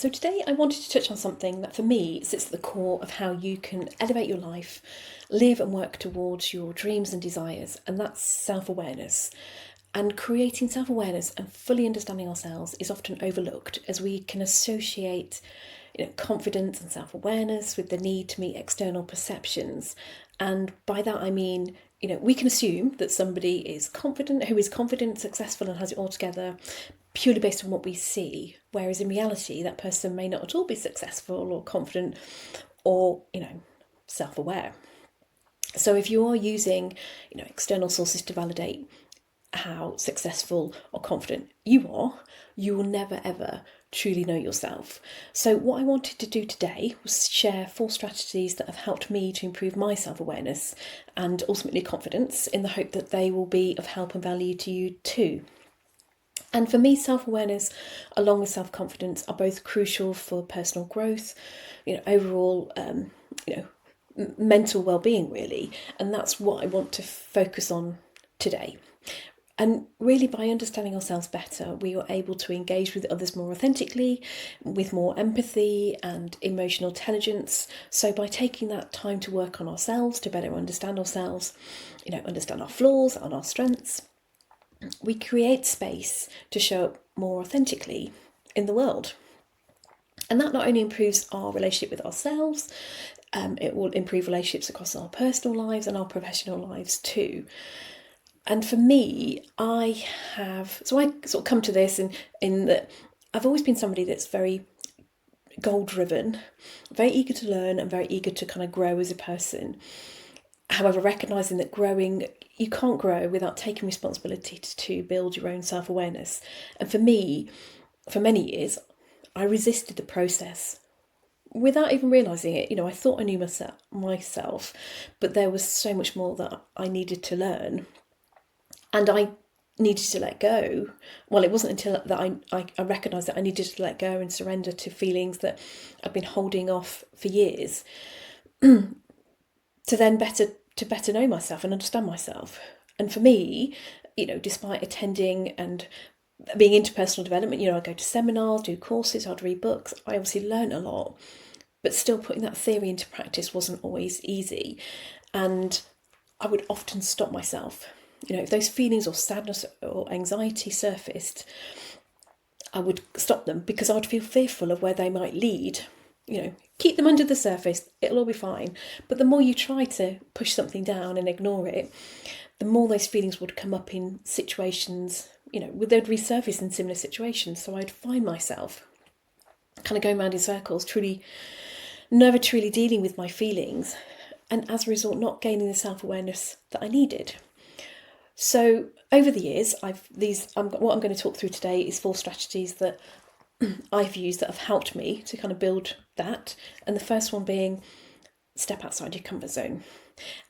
So today I wanted to touch on something that for me sits at the core of how you can elevate your life, live and work towards your dreams and desires, and that's self-awareness. And creating self-awareness and fully understanding ourselves is often overlooked as we can associate confidence and self-awareness with the need to meet external perceptions. And by that I mean, we can assume that somebody is confident, who is confident, successful, and has it all together purely based on what we see. Whereas in reality, that person may not at all be successful or confident or, self-aware. So if you are using, external sources to validate how successful or confident you are, you will never ever truly know yourself. So what I wanted to do today was share 4 strategies that have helped me to improve my self-awareness and ultimately confidence, in the hope that they will be of help and value to you too. And for me, self-awareness along with self-confidence are both crucial for personal growth, overall, mental well-being really. And that's what I want to focus on today. And really, by understanding ourselves better, we are able to engage with others more authentically, with more empathy and emotional intelligence. So by taking that time to work on ourselves, to better understand ourselves, understand our flaws and our strengths, we create space to show up more authentically in the world. And that not only improves our relationship with ourselves, it will improve relationships across our personal lives and our professional lives too. And for me, I sort of come to this in that I've always been somebody that's very goal driven, very eager to learn and very eager to kind of grow as a person. However, recognising that you can't grow without taking responsibility to build your own self-awareness. And for me, for many years, I resisted the process without even realising it. I thought I knew myself, but there was so much more that I needed to learn. And I needed to let go. Well, it wasn't until that I recognised that I needed to let go and surrender to feelings that I'd been holding off for years, to then better know myself and understand myself. And for me, despite attending and being into personal development, I go to seminars, do courses, I'd read books. I obviously learned a lot, but still putting that theory into practice wasn't always easy. And I would often stop myself. If those feelings or sadness or anxiety surfaced, I would stop them because I would feel fearful of where they might lead. Keep them under the surface, it'll all be fine. But the more you try to push something down and ignore it, the more those feelings would come up in situations, they'd resurface in similar situations. So I'd find myself kind of going around in circles, never truly dealing with my feelings, and as a result, not gaining the self-awareness that I needed. So over the years, what I'm going to talk through today is 4 strategies that I've used that have helped me to kind of build that. And the first one being step outside your comfort zone.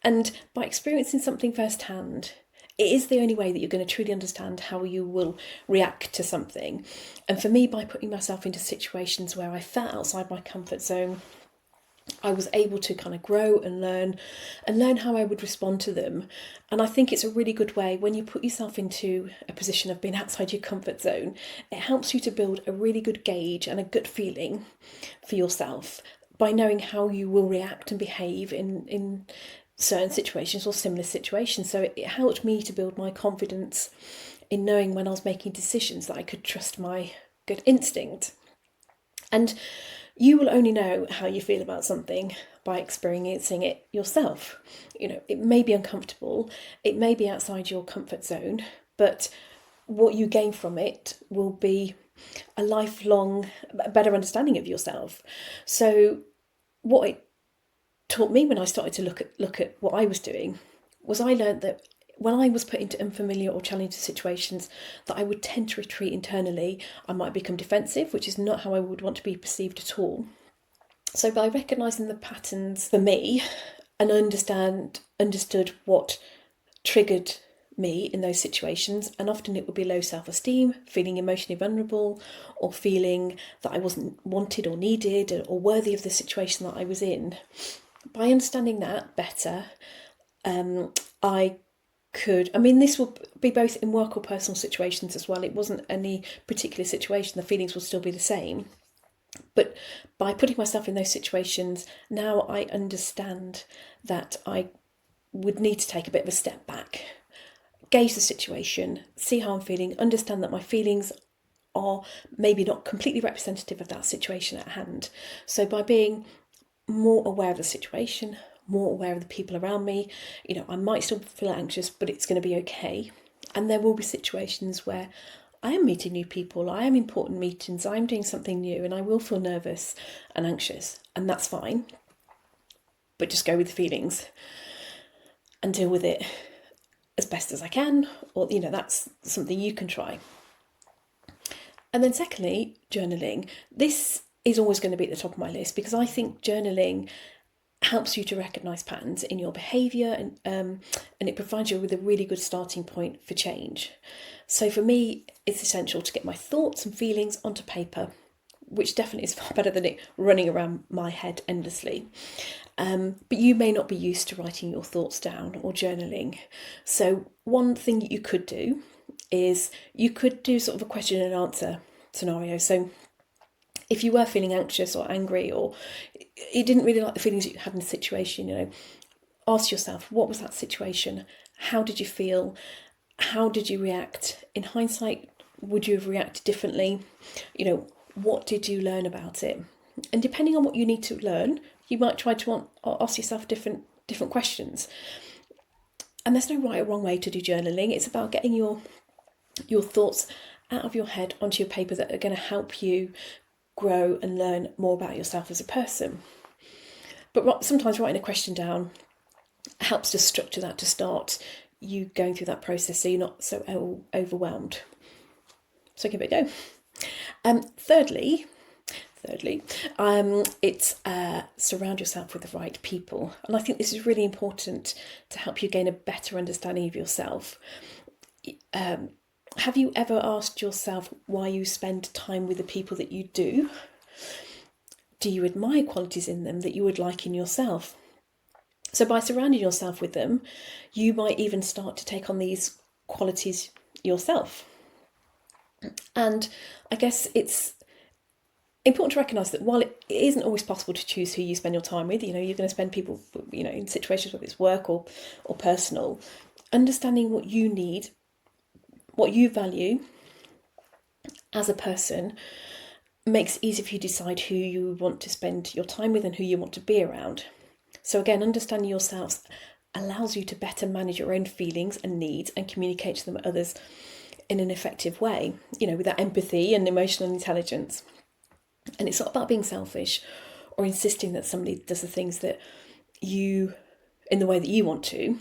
And by experiencing something firsthand, it is the only way that you're going to truly understand how you will react to something. And for me, by putting myself into situations where I felt outside my comfort zone, I was able to kind of grow and learn how I would respond to them. And I think it's a really good way when you put yourself into a position of being outside your comfort zone. It helps you to build a really good gauge and a gut feeling for yourself by knowing how you will react and behave in certain situations or similar situations. So it helped me to build my confidence in knowing when I was making decisions that I could trust my gut instinct. And you will only know how you feel about something by experiencing it yourself. It may be uncomfortable, it may be outside your comfort zone, but what you gain from it will be a lifelong, better understanding of yourself. So what it taught me when I started to look at what I was doing was I learned that when I was put into unfamiliar or challenging situations, that I would tend to retreat internally. I might become defensive, which is not how I would want to be perceived at all. So by recognising the patterns for me and understood what triggered me in those situations, and often it would be low self-esteem, feeling emotionally vulnerable, or feeling that I wasn't wanted or needed or worthy of the situation that I was in. By understanding that better, this will be both in work or personal situations as well. It wasn't any particular situation, the feelings will still be the same. But by putting myself in those situations, now I understand that I would need to take a bit of a step back, gauge the situation, see how I'm feeling, understand that my feelings are maybe not completely representative of that situation at hand. So by being more aware of the situation, more aware of the people around me, I might still feel anxious, but it's going to be okay. And there will be situations where I am meeting new people, I am important meetings, I'm doing something new, and I will feel nervous and anxious, and that's fine. But just go with the feelings and deal with it as best as I can, or that's something you can try. And then secondly, journaling. This is always going to be at the top of my list because I think journaling helps you to recognise patterns in your behaviour, and it provides you with a really good starting point for change. So for me, it's essential to get my thoughts and feelings onto paper, which definitely is far better than it running around my head endlessly. But you may not be used to writing your thoughts down or journaling. So one thing that you could do is you could do sort of a question and answer scenario. So if you were feeling anxious or angry, or you didn't really like the feelings that you had in the situation, ask yourself, what was that situation? How did you feel? How did you react? In hindsight, would you have reacted differently? What did you learn about it? And depending on what you need to learn, you might try to ask yourself different questions. And there's no right or wrong way to do journaling. It's about getting your thoughts out of your head onto your paper that are going to help you grow and learn more about yourself as a person. But sometimes writing a question down helps to structure that to start you going through that process so you're not so overwhelmed. So give it a go. Thirdly, it's surround yourself with the right people. And I think this is really important to help you gain a better understanding of yourself. Have you ever asked yourself why you spend time with the people that you do? Do you admire qualities in them that you would like in yourself? So by surrounding yourself with them, you might even start to take on these qualities yourself. And I guess it's important to recognise that while it isn't always possible to choose who you spend your time with, you're going to spend people, in situations whether it's work or personal, understanding what you need, what you value as a person makes it easy for you to decide who you want to spend your time with and who you want to be around. So again, understanding yourself allows you to better manage your own feelings and needs and communicate to them others in an effective way, with that empathy and emotional intelligence. And it's not about being selfish or insisting that somebody does the things that you, in the way that you want to,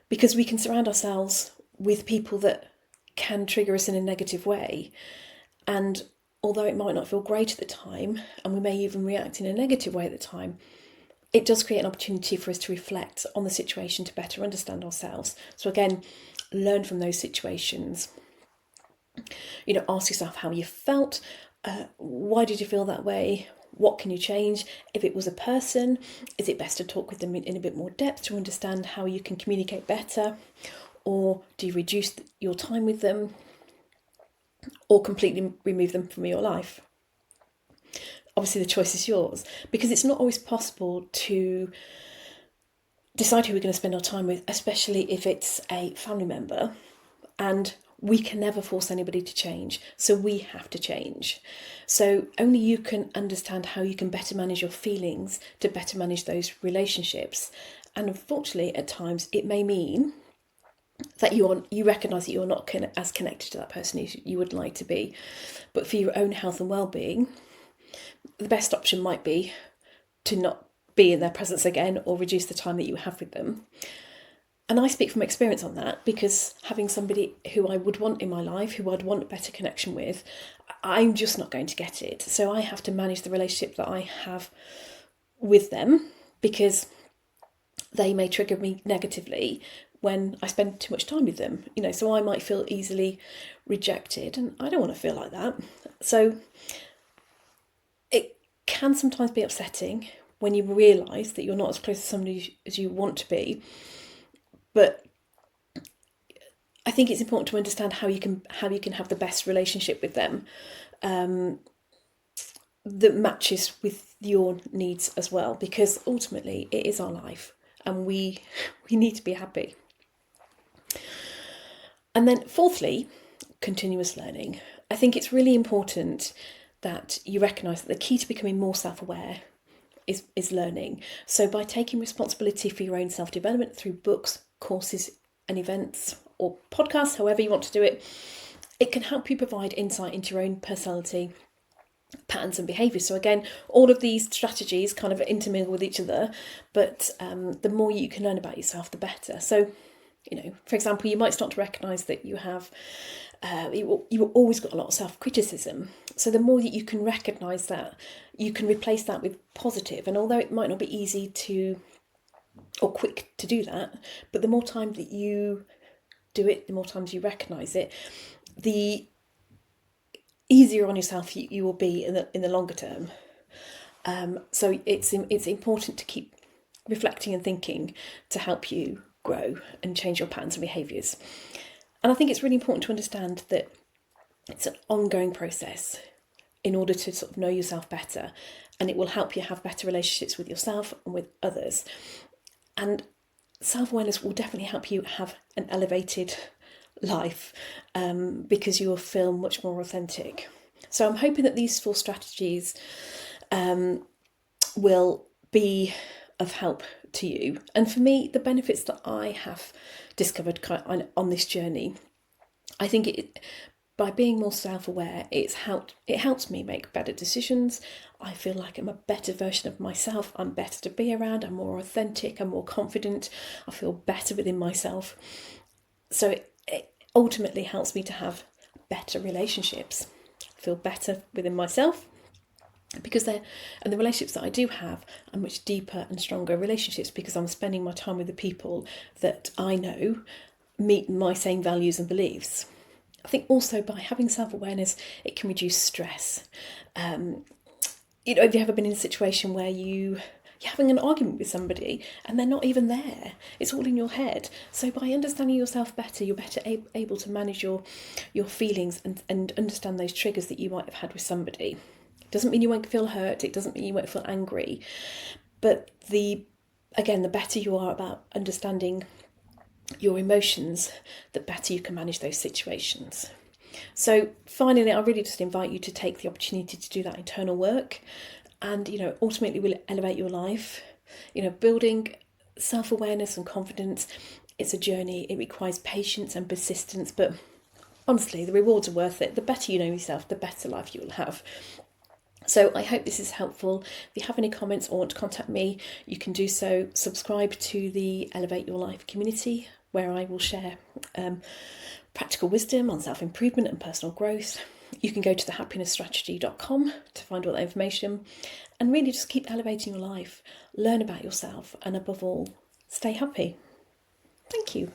because we can surround ourselves with people that can trigger us in a negative way. And although it might not feel great at the time, and we may even react in a negative way at the time, it does create an opportunity for us to reflect on the situation to better understand ourselves. So again, learn from those situations. Ask yourself how you felt. Why did you feel that way? What can you change? If it was a person, is it best to talk with them in a bit more depth to understand how you can communicate better? Or do you reduce your time with them? Or completely remove them from your life? Obviously the choice is yours, because it's not always possible to decide who we're going to spend our time with, especially if it's a family member, and we can never force anybody to change, so we have to change. So only you can understand how you can better manage your feelings to better manage those relationships. And unfortunately, at times it may mean that you recognise that you're not as connected to that person as you would like to be. But for your own health and well-being, the best option might be to not be in their presence again or reduce the time that you have with them. And I speak from experience on that, because having somebody who I would want in my life, who I'd want a better connection with, I'm just not going to get it. So I have to manage the relationship that I have with them, because they may trigger me negatively when I spend too much time with them. So I might feel easily rejected, and I don't want to feel like that. So it can sometimes be upsetting when you realise that you're not as close to somebody as you want to be. But I think it's important to understand how you can have the best relationship with them. that matches with your needs as well, because ultimately it is our life and we need to be happy. And then fourthly, continuous learning. I think it's really important that you recognise that the key to becoming more self-aware is learning. So by taking responsibility for your own self-development through books, courses and events or podcasts, however you want to do it, it can help you provide insight into your own personality, patterns and behaviours. So again, all of these strategies kind of intermingle with each other, but the more you can learn about yourself, the better. So, for example, you might start to recognise that you have you always got a lot of self-criticism. So the more that you can recognise that, you can replace that with positive. And although it might not be easy to or quick to do that, but the more time that you do it, the more times you recognise it, the easier on yourself you will be in the longer term. So it's important to keep reflecting and thinking to help you grow and change your patterns and behaviours. And I think it's really important to understand that it's an ongoing process in order to sort of know yourself better, and it will help you have better relationships with yourself and with others. And self-awareness will definitely help you have an elevated life because you will feel much more authentic. So I'm hoping that these 4 strategies will be of help to you. And for me, the benefits that I have discovered on this journey, I think by being more self-aware, it helps me make better decisions. I feel like I'm a better version of myself. I'm better to be around. I'm more authentic. I'm more confident. I feel better within myself. So it ultimately helps me to have better relationships. I feel better within myself because the relationships that I do have are much deeper and stronger relationships because I'm spending my time with the people that I know meet my same values and beliefs. I think also by having self-awareness, it can reduce stress. Have you ever been in a situation where you're having an argument with somebody and they're not even there? It's all in your head. So by understanding yourself better, you're better able to manage your feelings and understand those triggers that you might have had with somebody. It doesn't mean you won't feel hurt. It doesn't mean you won't feel angry. But the better you are about understanding your emotions, the better you can manage those situations. So finally, I really just invite you to take the opportunity to do that internal work and, ultimately will elevate your life. Building self-awareness and confidence, it's a journey. It requires patience and persistence, but honestly, the rewards are worth it. The better you know yourself, the better life you will have. So I hope this is helpful. If you have any comments or want to contact me, you can do so. Subscribe to the Elevate Your Life community, where I will share practical wisdom on self-improvement and personal growth. You can go to thehappinessstrategy.com to find all that information and really just keep elevating your life, learn about yourself, and above all, stay happy. Thank you.